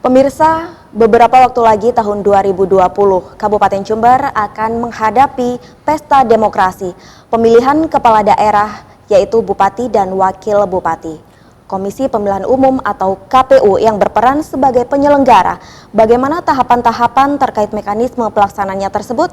Pemirsa, beberapa waktu lagi tahun 2020, Kabupaten Jember akan menghadapi pesta demokrasi, pemilihan kepala daerah yaitu Bupati dan Wakil Bupati. Komisi Pemilihan Umum atau KPU yang berperan sebagai penyelenggara, bagaimana tahapan-tahapan terkait mekanisme pelaksananya tersebut?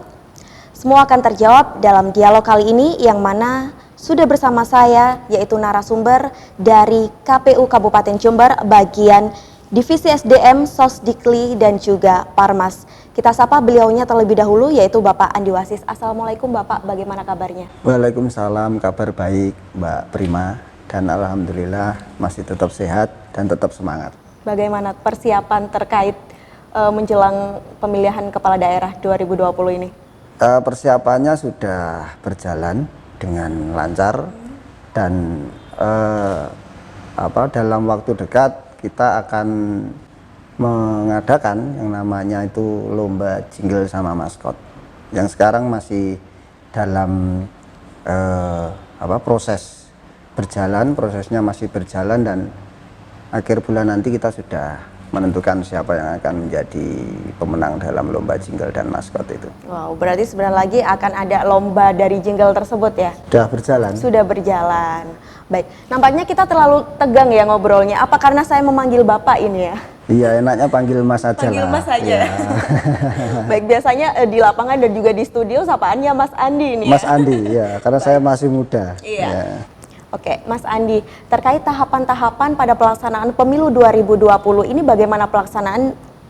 Semua akan terjawab dalam dialog kali ini yang mana sudah bersama saya yaitu narasumber dari KPU Kabupaten Jember bagian Divisi SDM, Sosdikli, dan juga Parmas. Kita sapa beliaunya terlebih dahulu yaitu Bapak Andi Wasis. Assalamualaikum Bapak, bagaimana kabarnya? Waalaikumsalam, kabar baik Mbak Prima. Dan Alhamdulillah masih tetap sehat dan tetap semangat. Bagaimana persiapan terkait menjelang pemilihan kepala daerah 2020 ini? Persiapannya sudah berjalan dengan lancar dan dalam waktu dekat kita akan mengadakan yang namanya itu lomba jingle sama maskot yang sekarang masih dalam prosesnya masih berjalan dan akhir bulan nanti kita sudah menentukan siapa yang akan menjadi pemenang dalam lomba jingle dan maskot itu. Wow, berarti sebentar lagi akan ada lomba dari jingle tersebut ya? Sudah berjalan. Sudah berjalan. Baik, nampaknya kita terlalu tegang ya ngobrolnya. Apa karena saya memanggil Bapak ini ya? Iya, enaknya panggil Mas aja panggil lah. Mas aja. Ya. Baik, biasanya di lapangan dan juga di studio sapaannya Mas Andi ini Mas ya? Andi, ya, karena saya masih muda. Iya. Ya. Oke, Mas Andi, terkait tahapan-tahapan pada pelaksanaan pemilu 2020 ini bagaimana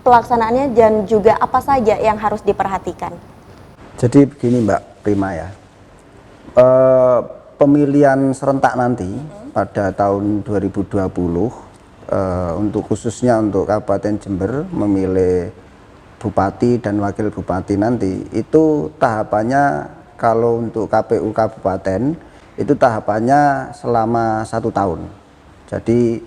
pelaksanaannya dan juga apa saja yang harus diperhatikan? Jadi begini Mbak Prima ya, pemilihan serentak nanti pada tahun 2020 khususnya untuk Kabupaten Jember memilih Bupati dan Wakil Bupati nanti itu tahapannya kalau untuk KPU Kabupaten itu tahapannya selama 1 tahun. Jadi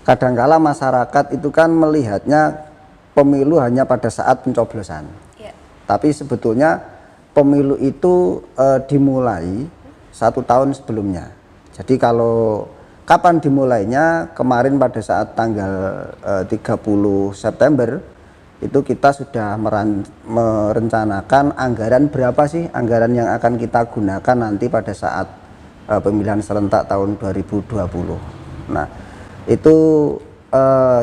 kadangkala masyarakat itu kan melihatnya pemilu hanya pada saat pencoblosan. Ya. Tapi sebetulnya pemilu itu dimulai 1 tahun sebelumnya. Jadi kalau kapan dimulainya, kemarin pada saat tanggal 30 September itu kita sudah merencanakan anggaran berapa sih anggaran yang akan kita gunakan nanti pada saat pemilihan serentak tahun 2020. Nah itu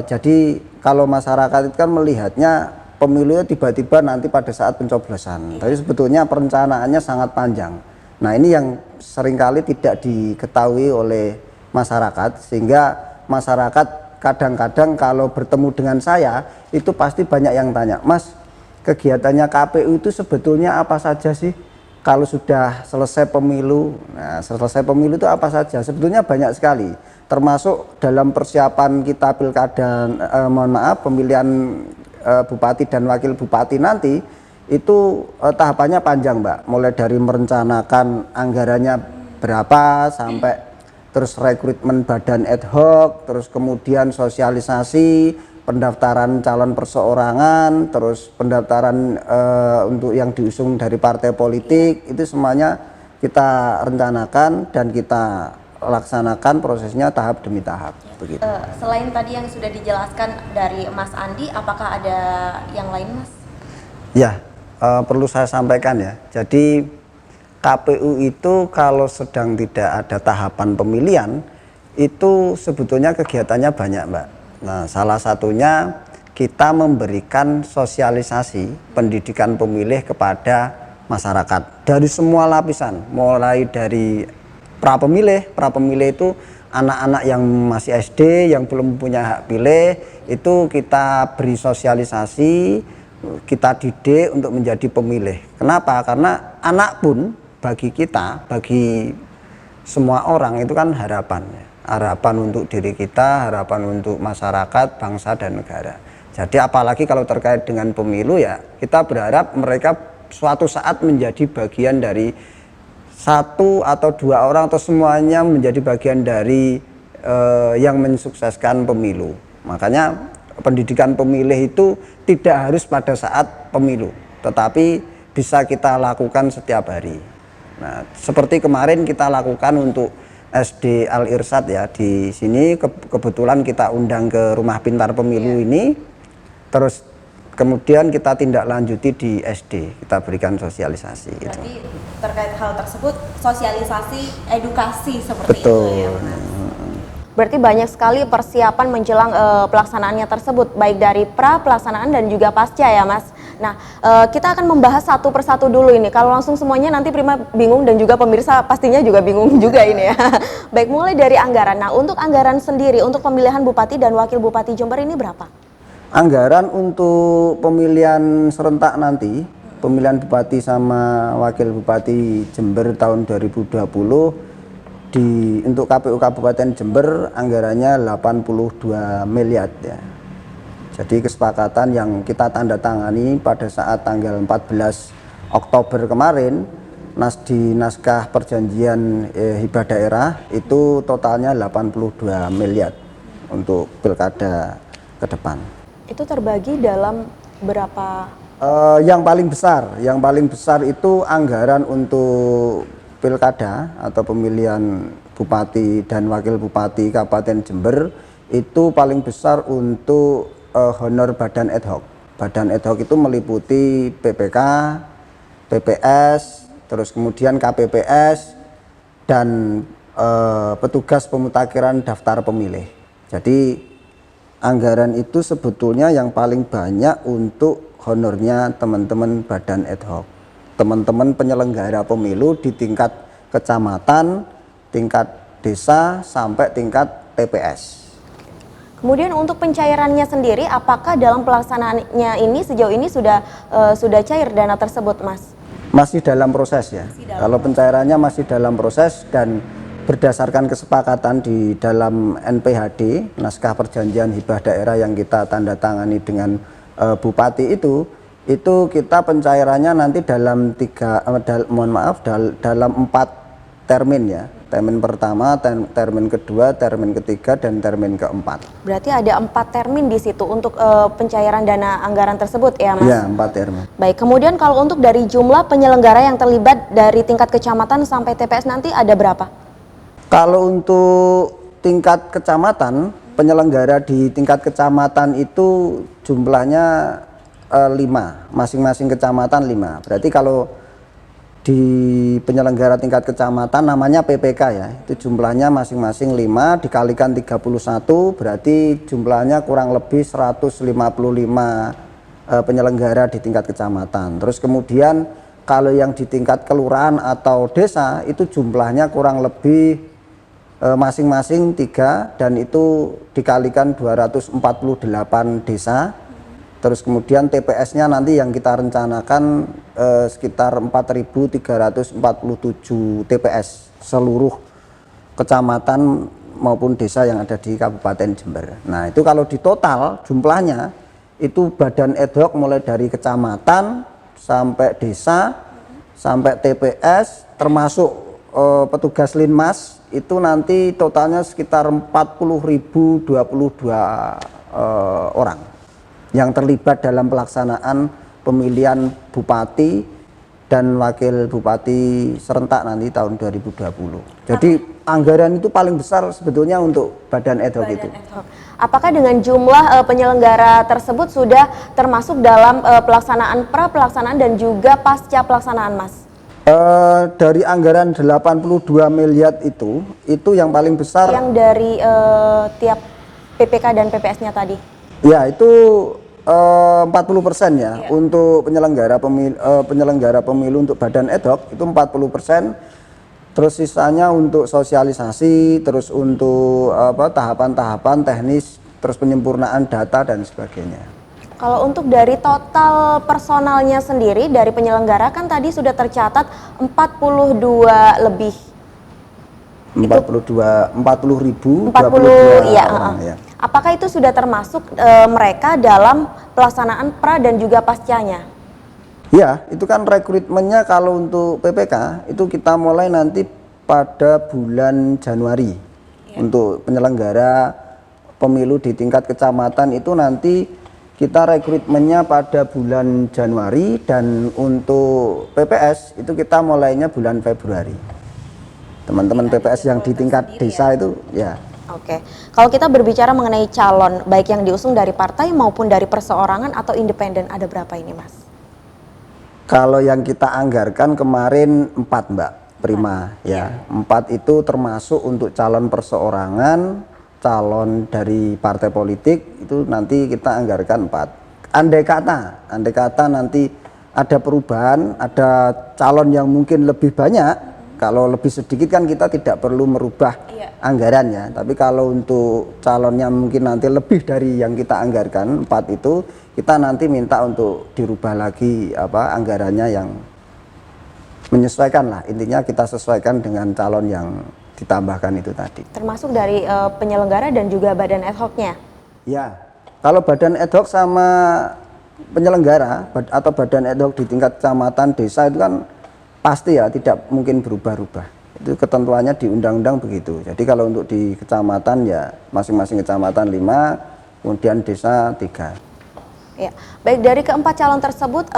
jadi kalau masyarakat itu kan melihatnya pemilu tiba-tiba nanti pada saat pencoblosan, tapi sebetulnya perencanaannya sangat panjang. Nah ini yang seringkali tidak diketahui oleh masyarakat, sehingga masyarakat kadang-kadang kalau bertemu dengan saya itu pasti banyak yang tanya, Mas, kegiatannya KPU itu sebetulnya apa saja sih? Kalau sudah selesai pemilu, nah selesai pemilu itu apa saja? Sebetulnya banyak sekali, termasuk dalam persiapan kita pilkada, pemilihan Bupati dan Wakil Bupati nanti itu tahapannya panjang Mbak, mulai dari merencanakan anggarannya berapa sampai terus rekrutmen badan ad hoc, terus kemudian sosialisasi, pendaftaran calon perseorangan, terus pendaftaran untuk yang diusung dari partai politik, itu semuanya kita rencanakan dan kita laksanakan prosesnya tahap demi tahap. Begitu. Selain tadi yang sudah dijelaskan dari Mas Andi, apakah ada yang lain Mas? Ya, perlu saya sampaikan ya, jadi KPU itu kalau sedang tidak ada tahapan pemilihan, itu sebetulnya kegiatannya banyak Mbak. Nah, salah satunya kita memberikan sosialisasi pendidikan pemilih kepada masyarakat dari semua lapisan, mulai dari pra-pemilih itu anak-anak yang masih SD yang belum punya hak pilih, itu kita beri sosialisasi, kita didik untuk menjadi pemilih. Kenapa? Karena anak pun bagi kita, bagi semua orang itu kan harapan. Harapan untuk diri kita, harapan untuk masyarakat, bangsa dan negara. Jadi apalagi kalau terkait dengan pemilu ya, kita berharap mereka suatu saat menjadi bagian dari 1 atau 2 orang atau semuanya menjadi bagian dari yang mensukseskan pemilu. Makanya pendidikan pemilih itu tidak harus pada saat pemilu, tetapi bisa kita lakukan setiap hari. Nah, seperti kemarin kita lakukan untuk SD Al Irsyad ya, di sini kebetulan kita undang ke Rumah Pintar Pemilu ini Terus kemudian kita tindak lanjuti di SD, kita berikan sosialisasi. Berarti terkait hal tersebut sosialisasi, edukasi seperti Betul. itu ya Mas. Berarti banyak sekali persiapan menjelang pelaksanaannya tersebut, baik dari pra pelaksanaan dan juga pasca ya Mas. Nah, kita akan membahas satu persatu dulu ini. Kalau langsung semuanya nanti Prima bingung dan juga pemirsa pastinya juga bingung juga ini ya. Baik, mulai dari anggaran. Nah, untuk anggaran sendiri untuk pemilihan Bupati dan Wakil Bupati Jember ini berapa? Anggaran untuk pemilihan serentak nanti, pemilihan Bupati sama Wakil Bupati Jember tahun 2020 untuk KPU Kabupaten Jember anggarannya 82 miliar ya. Jadi kesepakatan yang kita tanda tangani pada saat tanggal 14 Oktober kemarin di naskah perjanjian hibah daerah itu totalnya 82 miliar untuk pilkada ke depan. Itu terbagi dalam berapa? Yang paling besar itu anggaran untuk pilkada atau pemilihan Bupati dan Wakil Bupati Kabupaten Jember itu paling besar untuk honor badan ad hoc. Badan ad hoc itu meliputi PPK, PPS, terus kemudian KPPS dan petugas pemutakhiran daftar pemilih. Jadi anggaran itu sebetulnya yang paling banyak untuk honornya teman-teman badan ad hoc. Teman-teman penyelenggara pemilu di tingkat kecamatan, tingkat desa, sampai tingkat TPS. Kemudian untuk pencairannya sendiri, apakah dalam pelaksanaannya ini sejauh ini sudah cair dana tersebut, Mas? Masih dalam proses ya. Kalau pencairannya masih dalam proses dan berdasarkan kesepakatan di dalam NPHD, naskah perjanjian hibah daerah yang kita tanda tangani dengan Bupati itu kita pencairannya nanti dalam dalam 4 termin ya. Termin pertama, termin kedua, termin ketiga, dan termin keempat. Berarti ada 4 termin di situ untuk pencairan dana anggaran tersebut ya Mas? Ya, 4 termin. Baik, kemudian kalau untuk dari jumlah penyelenggara yang terlibat dari tingkat kecamatan sampai TPS nanti ada berapa? Kalau untuk tingkat kecamatan, penyelenggara di tingkat kecamatan itu jumlahnya 5, masing-masing kecamatan 5. Berarti kalau di penyelenggara tingkat kecamatan namanya PPK ya, itu jumlahnya masing-masing 5 dikalikan 31, berarti jumlahnya kurang lebih 155 penyelenggara di tingkat kecamatan. Terus kemudian kalau yang di tingkat kelurahan atau desa itu jumlahnya kurang lebih masing-masing 3 dan itu dikalikan 248 desa. Terus kemudian TPS-nya nanti yang kita rencanakan sekitar 4.347 TPS seluruh kecamatan maupun desa yang ada di Kabupaten Jember. Nah itu kalau di total jumlahnya itu badan ad hoc mulai dari kecamatan sampai desa sampai TPS termasuk petugas Linmas itu nanti totalnya sekitar 40.022 orang yang terlibat dalam pelaksanaan pemilihan Bupati dan Wakil Bupati serentak nanti tahun 2020. Jadi anggaran itu paling besar sebetulnya untuk badan ad hoc itu. Apakah dengan jumlah penyelenggara tersebut sudah termasuk dalam pelaksanaan pra pelaksanaan dan juga pasca pelaksanaan, Mas? Dari anggaran 82 miliar itu yang paling besar. Yang dari tiap PPK dan PPS-nya tadi? Ya itu 40% ya, untuk penyelenggara pemilu untuk badan ad hoc itu 40%, terus sisanya untuk sosialisasi, terus untuk tahapan-tahapan teknis, terus penyempurnaan data dan sebagainya. Kalau untuk dari total personalnya sendiri dari penyelenggara kan tadi sudah tercatat 42 lebih. 40.000 iya, orang ya. Apakah itu sudah termasuk mereka dalam pelaksanaan pra dan juga pascanya? Ya, itu kan rekrutmennya kalau untuk PPK itu kita mulai nanti pada bulan Januari. Untuk penyelenggara pemilu di tingkat kecamatan itu nanti kita rekrutmennya pada bulan Januari dan untuk PPS itu kita mulainya bulan Februari. Teman-teman PPS yang di tingkat desa itu ya Oke, kalau kita berbicara mengenai calon, baik yang diusung dari partai maupun dari perseorangan atau independen, ada berapa ini, Mas? Kalau yang kita anggarkan kemarin 4, Mbak Prima, ya. 4 itu termasuk untuk calon perseorangan, calon dari partai politik, itu nanti kita anggarkan 4. Andai kata nanti ada perubahan, ada calon yang mungkin lebih banyak, kalau lebih sedikit kan kita tidak perlu merubah anggarannya. Tapi kalau untuk calonnya mungkin nanti lebih dari yang kita anggarkan 4 itu, kita nanti minta untuk dirubah lagi anggarannya yang menyesuaikan lah. Intinya kita sesuaikan dengan calon yang ditambahkan itu tadi. Termasuk dari penyelenggara dan juga badan ad hoc-nya? Ya, kalau badan ad hoc sama penyelenggara atau badan ad hoc di tingkat kecamatan, desa itu kan pasti ya tidak mungkin berubah-ubah. Itu ketentuannya di undang-undang begitu. Jadi kalau untuk di kecamatan ya masing-masing kecamatan 5, kemudian desa 3. Ya, baik, dari keempat calon tersebut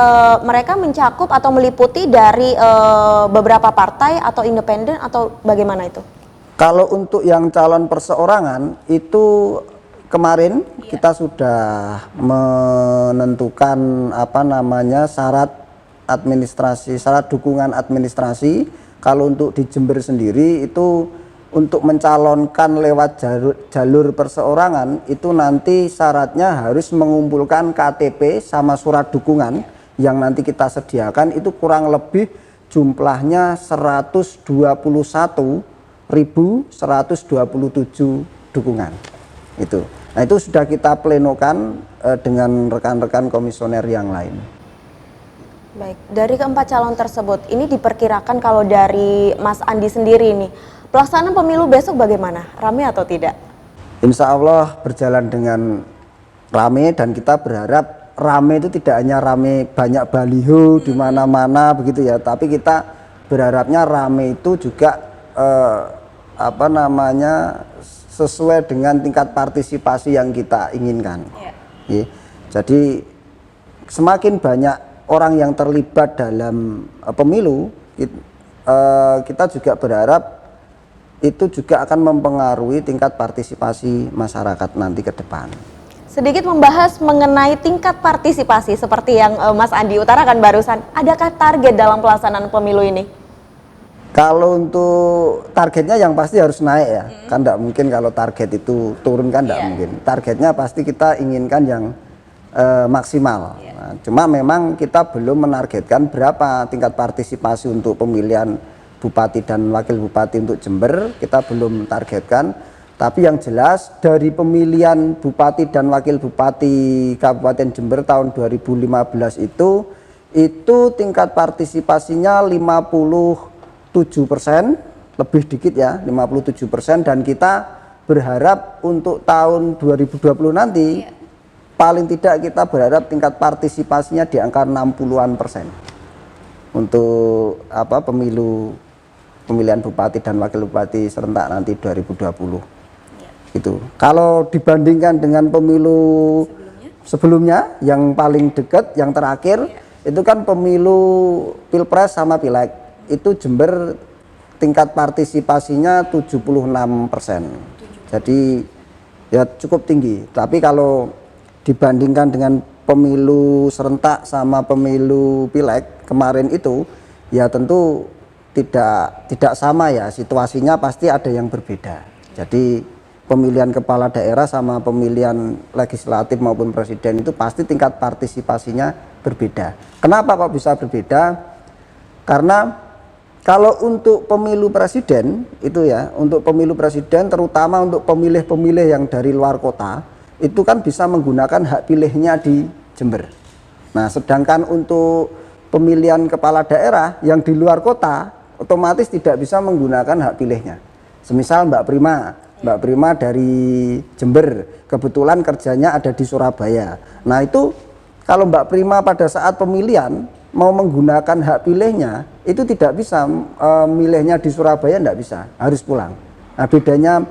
mereka mencakup atau meliputi dari beberapa partai atau independen atau bagaimana itu? Kalau untuk yang calon perseorangan itu kemarin kita sudah menentukan syarat administrasi, syarat dukungan administrasi. Kalau untuk di Jember sendiri itu untuk mencalonkan lewat jalur perseorangan itu nanti syaratnya harus mengumpulkan KTP sama surat dukungan yang nanti kita sediakan itu kurang lebih jumlahnya 121.127 dukungan itu. Nah itu sudah kita plenokan dengan rekan-rekan komisioner yang lain. Baik, dari keempat calon tersebut ini diperkirakan kalau dari Mas Andi sendiri nih, pelaksanaan pemilu besok bagaimana? Ramai atau tidak? Insya Allah berjalan dengan rame dan kita berharap rame itu tidak hanya rame banyak baliho di mana-mana begitu ya, tapi kita berharapnya rame itu juga sesuai dengan tingkat partisipasi yang kita inginkan. Ya. Jadi semakin banyak orang yang terlibat dalam pemilu, kita juga berharap itu juga akan mempengaruhi tingkat partisipasi masyarakat nanti ke depan. Sedikit membahas mengenai tingkat partisipasi seperti yang Mas Andi utarakan barusan, adakah target dalam pelaksanaan pemilu ini? Kalau untuk targetnya yang pasti harus naik ya, kan tidak mungkin kalau target itu turun kan tidak mungkin. Targetnya pasti kita inginkan yang maksimal. Nah, cuma memang kita belum menargetkan berapa tingkat partisipasi untuk pemilihan bupati dan wakil bupati untuk Jember, kita belum targetkan. Tapi yang jelas dari pemilihan bupati dan wakil bupati Kabupaten Jember tahun 2015 itu tingkat partisipasinya 57%, lebih dikit ya, 57%, dan kita berharap untuk tahun 2020 nanti paling tidak kita berharap tingkat partisipasinya di angka 60-an% untuk pemilihan bupati dan wakil bupati serentak nanti 2020. Itu. Kalau dibandingkan dengan pemilu sebelumnya yang paling dekat, yang terakhir itu kan pemilu Pilpres sama Pileg. Itu Jember tingkat partisipasinya 76%. Jadi ya cukup tinggi. Tapi kalau dibandingkan dengan pemilu serentak sama pemilu Pileg kemarin itu ya tentu tidak sama ya, situasinya pasti ada yang berbeda. Jadi pemilihan kepala daerah sama pemilihan legislatif maupun presiden itu pasti tingkat partisipasinya berbeda. Kenapa kok bisa berbeda? Karena kalau untuk pemilu presiden itu ya, untuk pemilu presiden terutama untuk pemilih-pemilih yang dari luar kota itu kan bisa menggunakan hak pilihnya di Jember. Nah, sedangkan untuk pemilihan kepala daerah yang di luar kota otomatis tidak bisa menggunakan hak pilihnya. Semisal Mbak Prima dari Jember, kebetulan kerjanya ada di Surabaya. Nah, itu kalau Mbak Prima pada saat pemilihan mau menggunakan hak pilihnya itu tidak bisa, milihnya di Surabaya tidak bisa, harus pulang. Nah, bedanya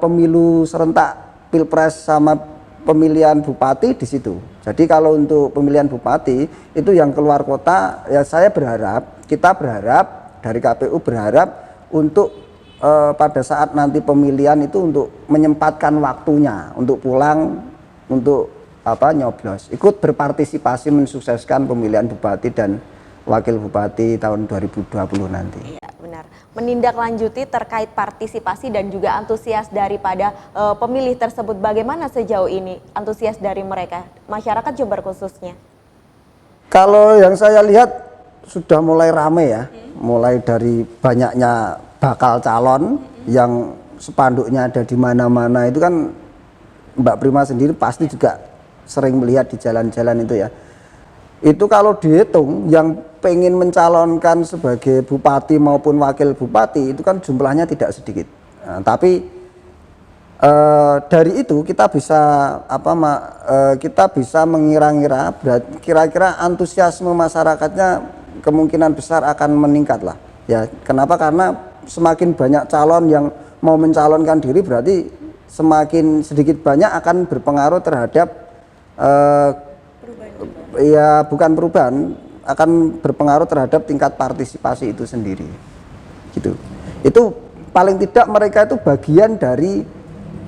pemilu serentak Pilpres sama pemilihan bupati di situ. Jadi kalau untuk pemilihan bupati itu yang keluar kota ya kita berharap dari KPU berharap untuk pada saat nanti pemilihan itu untuk menyempatkan waktunya untuk pulang untuk nyoblos, ikut berpartisipasi mensukseskan pemilihan bupati dan wakil bupati tahun 2020 nanti. Iya, benar. Menindaklanjuti terkait partisipasi dan juga antusias daripada pemilih tersebut, bagaimana sejauh ini antusias dari mereka, masyarakat Jember khususnya? Kalau yang saya lihat sudah mulai rame ya, mulai dari banyaknya bakal calon yang spanduknya ada di mana-mana itu kan Mbak Prima sendiri pasti juga sering melihat di jalan-jalan itu ya. Itu kalau dihitung yang pengen mencalonkan sebagai bupati maupun wakil bupati itu kan jumlahnya tidak sedikit. Nah, tapi dari itu kita bisa kita bisa mengira-ngira kira-kira antusiasme masyarakatnya kemungkinan besar akan meningkat lah. Ya, kenapa? Karena semakin banyak calon yang mau mencalonkan diri berarti semakin sedikit banyak akan berpengaruh terhadap ya bukan perubahan, akan berpengaruh terhadap tingkat partisipasi itu sendiri gitu. Itu paling tidak mereka itu bagian dari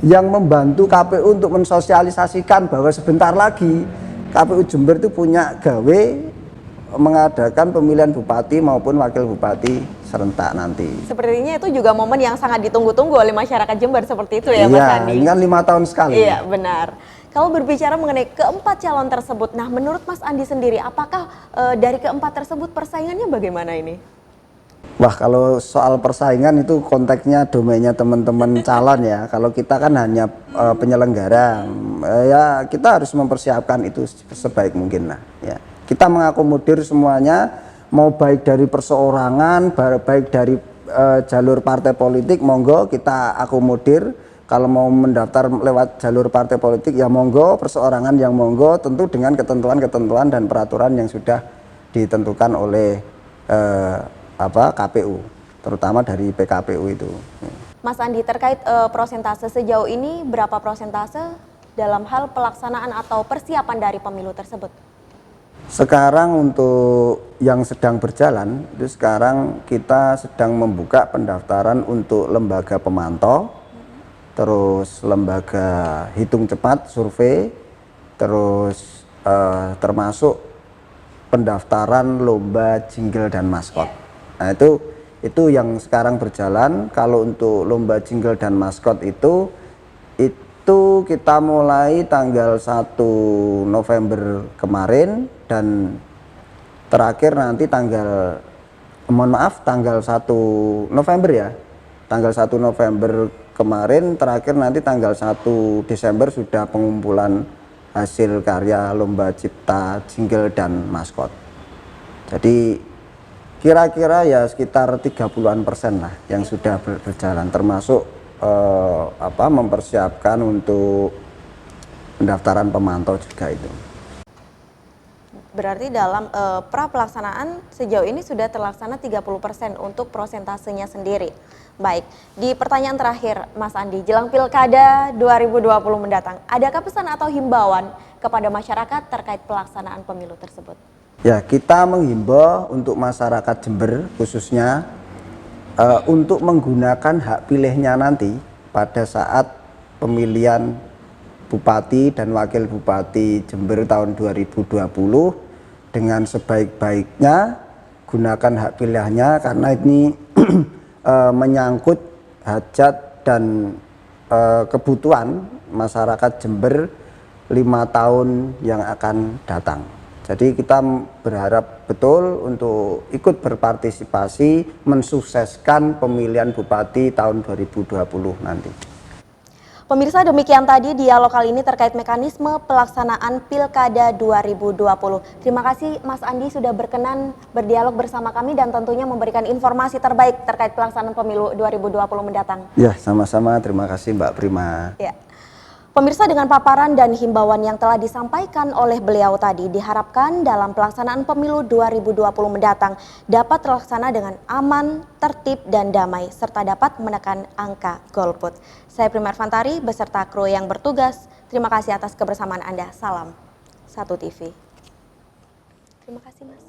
yang membantu KPU untuk mensosialisasikan bahwa sebentar lagi KPU Jember itu punya gawe mengadakan pemilihan bupati maupun wakil bupati serentak nanti. Sepertinya itu juga momen yang sangat ditunggu-tunggu oleh masyarakat Jember, seperti itu ya Mas Iya, Andi? ini kan 5 tahun sekali. Iya, benar. Kalau berbicara mengenai keempat calon tersebut, nah menurut Mas Andi sendiri, apakah dari keempat tersebut persaingannya bagaimana ini? Wah, kalau soal persaingan itu konteksnya domainnya teman-teman calon ya. Kalau kita kan hanya penyelenggara, ya kita harus mempersiapkan itu sebaik mungkin lah. Ya, kita mengakomodir semuanya, mau baik dari perseorangan, baik dari jalur partai politik, monggo kita akomodir. Kalau mau mendaftar lewat jalur partai politik ya monggo, perseorangan yang monggo, tentu dengan ketentuan-ketentuan dan peraturan yang sudah ditentukan oleh KPU, terutama dari PKPU itu. Mas Andi, terkait prosentase sejauh ini berapa prosentase dalam hal pelaksanaan atau persiapan dari pemilu tersebut? Sekarang untuk yang sedang berjalan, itu sekarang kita sedang membuka pendaftaran untuk lembaga pemantau, terus lembaga hitung cepat survei, terus termasuk pendaftaran lomba jingle dan maskot. Nah itu yang sekarang berjalan. Kalau untuk lomba jingle dan maskot itu kita mulai tanggal 1 November kemarin dan terakhir nanti tanggal 1 November ya. Tanggal 1 November kemarin, terakhir nanti tanggal 1 Desember sudah pengumpulan hasil karya lomba cipta jingle dan maskot. Jadi kira-kira ya sekitar 30-an% lah yang sudah berjalan, termasuk mempersiapkan untuk pendaftaran pemantau juga itu. Berarti dalam pra pelaksanaan sejauh ini sudah terlaksana 30% untuk prosentasenya sendiri. Baik, di pertanyaan terakhir Mas Andi, jelang Pilkada 2020 mendatang, adakah pesan atau himbauan kepada masyarakat terkait pelaksanaan pemilu tersebut? Ya, kita menghimbau untuk masyarakat Jember khususnya untuk menggunakan hak pilihnya nanti pada saat pemilihan Bupati dan Wakil Bupati Jember tahun 2020 dengan sebaik-baiknya, gunakan hak pilihnya karena ini menyangkut hajat dan kebutuhan masyarakat Jember 5 tahun yang akan datang. Jadi kita berharap betul untuk ikut berpartisipasi mensukseskan pemilihan Bupati tahun 2020 nanti. Pemirsa, demikian tadi dialog kali ini terkait mekanisme pelaksanaan Pilkada 2020. Terima kasih Mas Andi sudah berkenan berdialog bersama kami dan tentunya memberikan informasi terbaik terkait pelaksanaan pemilu 2020 mendatang. Ya, sama-sama. Terima kasih Mbak Prima. Ya. Pemirsa, dengan paparan dan himbauan yang telah disampaikan oleh beliau tadi, diharapkan dalam pelaksanaan pemilu 2020 mendatang dapat terlaksana dengan aman, tertib, dan damai, serta dapat menekan angka golput. Saya Prima Fantari beserta kru yang bertugas. Terima kasih atas kebersamaan Anda. Salam 1 TV. Terima kasih Mas.